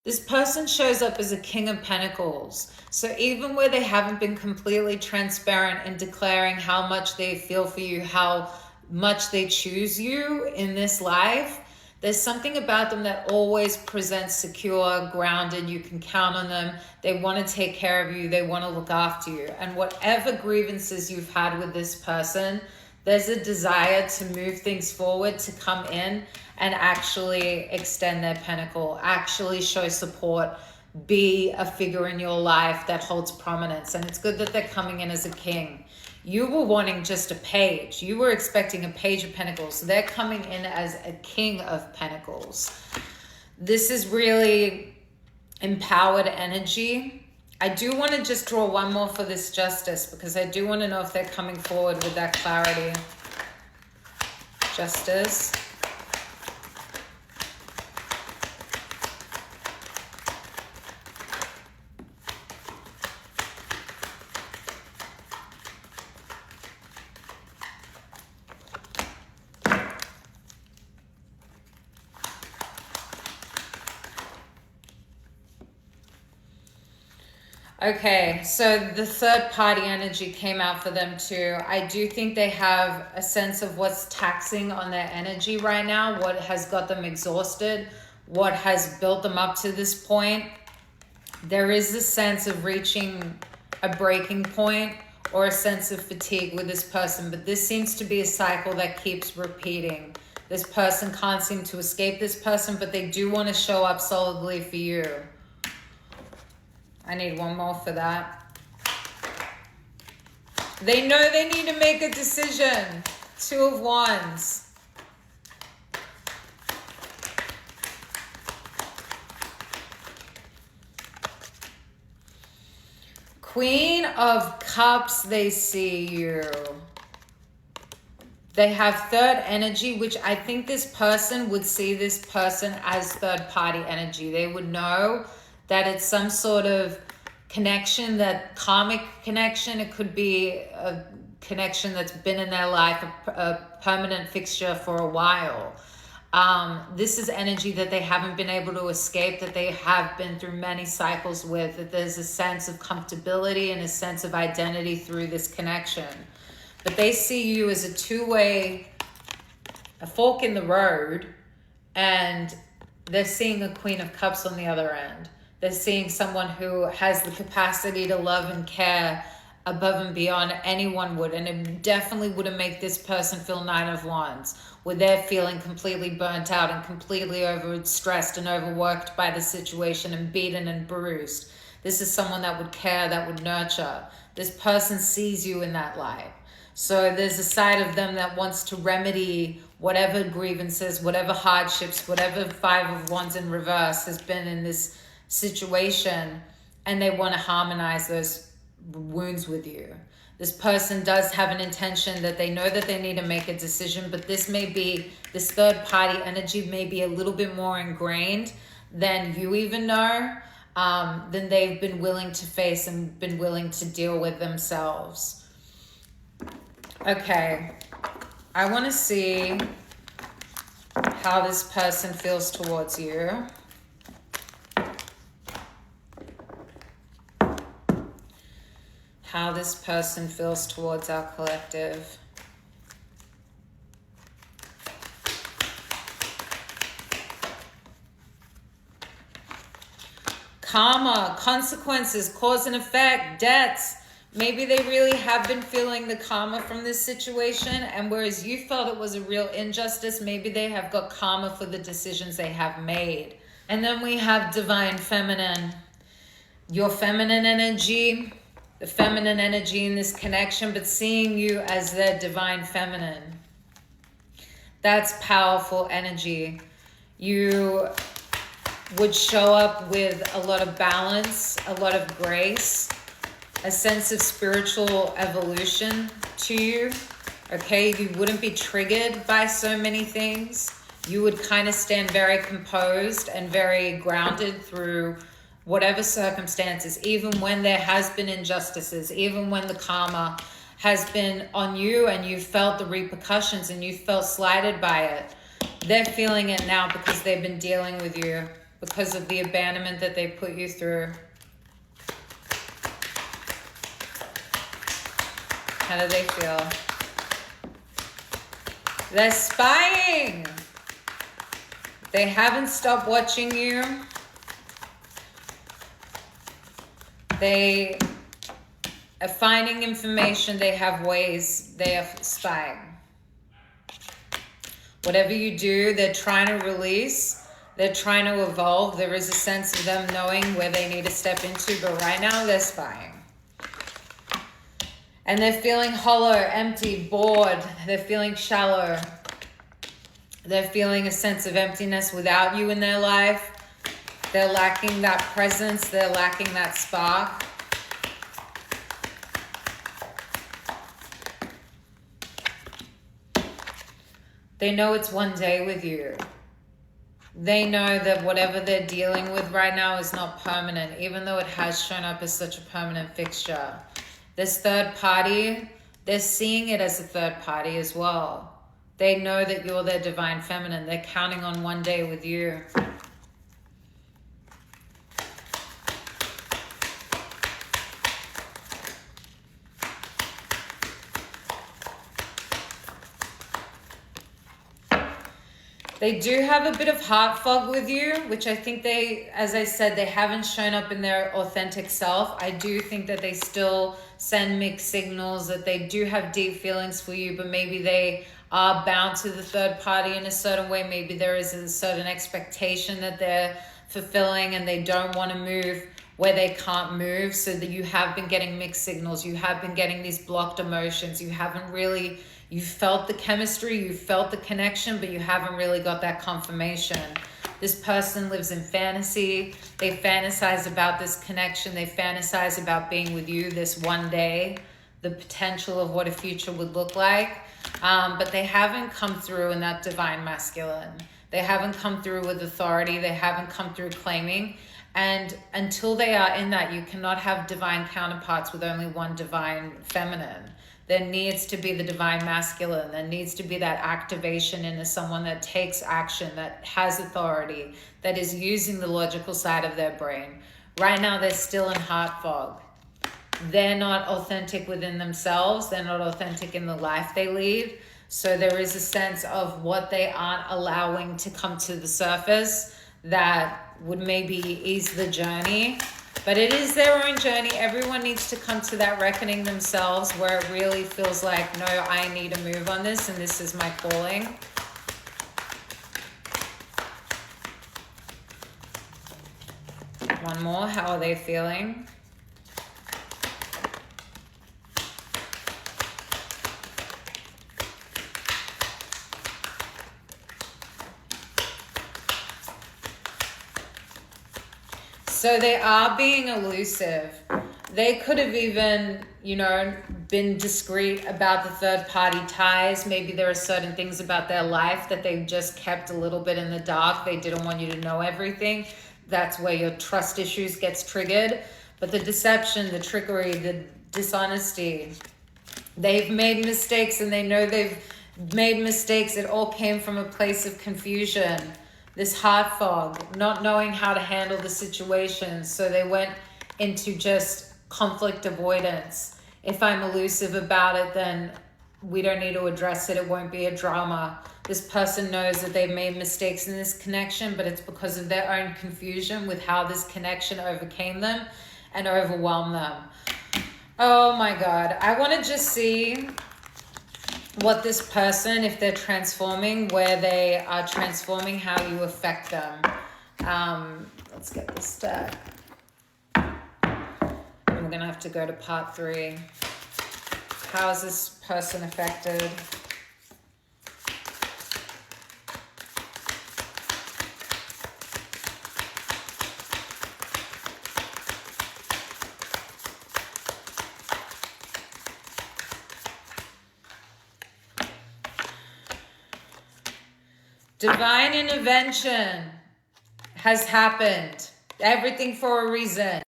This person shows up as a King of Pentacles. So even where they haven't been completely transparent in declaring how much they feel for you, how much they choose you in this life, there's something about them that always presents secure, grounded. You can count on them. They want to take care of you. They want to look after you. And whatever grievances you've had with this person, there's a desire to move things forward, to come in and actually extend their pentacle, actually show support, be a figure in your life that holds prominence. And it's good that they're coming in as a king. You were wanting just a page. You were expecting a page of pentacles. They're coming in as a king of pentacles. This is really empowered energy. I do want to just draw one more for this justice, because I do want to know if they're coming forward with that clarity. Justice. Okay, so the third party energy came out for them too. I do think they have a sense of what's taxing on their energy right now, what has got them exhausted, what has built them up to this point. There is a sense of reaching a breaking point or a sense of fatigue with this person, but this seems to be a cycle that keeps repeating. This person can't seem to escape this person, but they do want to show up solidly for you. I need one more for that. They know they need to make a decision. Two of Wands. Queen of Cups, they see you. They have third energy, which I think this person would see this person as third party energy. They would know that it's some sort of connection, that karmic connection. It could be a connection that's been in their life, a permanent fixture for a while. This is energy that they haven't been able to escape, that they have been through many cycles with, that there's a sense of comfortability and a sense of identity through this connection. But they see you as a two-way, a fork in the road, and they're seeing a Queen of Cups on the other end. They're seeing someone who has the capacity to love and care above and beyond anyone would. And it definitely wouldn't make this person feel Nine of Wands, where they're feeling completely burnt out and completely overstressed and overworked by the situation and beaten and bruised. This is someone that would care, that would nurture. This person sees you in that light. So there's a side of them that wants to remedy whatever grievances, whatever hardships, whatever Five of Wands in reverse has been in this situation, and they want to harmonize those wounds with you. This person does have an intention that they know that they need to make a decision, but this third party energy may be a little bit more ingrained than you even know, than they've been willing to face and been willing to deal with themselves. Okay, I want to see how this person feels towards you. How this person feels towards our collective. Karma, consequences, cause and effect, debts. Maybe they really have been feeling the karma from this situation, and whereas you felt it was a real injustice, maybe they have got karma for the decisions they have made. And then we have divine feminine. Your feminine energy, the feminine energy in this connection, but seeing you as their divine feminine. That's powerful energy. You would show up with a lot of balance, a lot of grace, a sense of spiritual evolution to you. Okay, you wouldn't be triggered by so many things. You would kind of stand very composed and very grounded through whatever circumstances, even when there has been injustices, even when the karma has been on you and you felt the repercussions and you felt slighted by it. They're feeling it now because they've been dealing with you because of the abandonment that they put you through. How do they feel? They're spying. They haven't stopped watching you. They are finding information. They have ways. They are spying. Whatever you do, they're trying to release. They're trying to evolve. There is a sense of them knowing where they need to step into, but right now they're spying. And they're feeling hollow, empty, bored. They're feeling shallow. They're feeling a sense of emptiness without you in their life. They're lacking that presence. They're lacking that spark. They know it's one day with you. They know that whatever they're dealing with right now is not permanent, even though it has shown up as such a permanent fixture. This third party, they're seeing it as a third party as well. They know that you're their divine feminine. They're counting on one day with you. They do have a bit of heart fog with you, which I think they, as I said, they haven't shown up in their authentic self. I do think that they still send mixed signals, that they do have deep feelings for you, but maybe they are bound to the third party in a certain way. Maybe there is a certain expectation that they're fulfilling and they don't want to move where they can't move, so that you have been getting mixed signals. You have been getting these blocked emotions. You haven't really, you felt the chemistry, you felt the connection, but you haven't really got that confirmation. This person lives in fantasy. They fantasize about this connection. They fantasize about being with you this one day, the potential of what a future would look like. But they haven't come through in that divine masculine. They haven't come through with authority. They haven't come through claiming. And until they are in that, you cannot have divine counterparts with only one divine feminine. There needs to be the divine masculine. There needs to be that activation into someone that takes action, that has authority, that is using the logical side of their brain. Right now, they're still in heart fog. They're not authentic within themselves. They're not authentic in the life they lead. So there is a sense of what they aren't allowing to come to the surface that would maybe ease the journey. But it is their own journey. Everyone needs to come to that reckoning themselves, where it really feels like, no, I need to move on this, and this is my calling. One more. How are they feeling? So they are being elusive. They could have even, been discreet about the third party ties. Maybe there are certain things about their life that they've just kept a little bit in the dark. They didn't want you to know everything. That's where your trust issues gets triggered. But the deception, the trickery, the dishonesty, they've made mistakes and they know they've made mistakes. It all came from a place of confusion. This heart fog, not knowing how to handle the situation. So they went into just conflict avoidance. If I'm elusive about it, then we don't need to address it. It won't be a drama. This person knows that they've made mistakes in this connection, but it's because of their own confusion with how this connection overcame them and overwhelmed them. Oh my God. I want to just see what this person, if they're transforming, where they are transforming, how you affect them. Let's get this deck. I'm going to have to go to part 3. How is this person affected? Divine intervention has happened. Everything for a reason.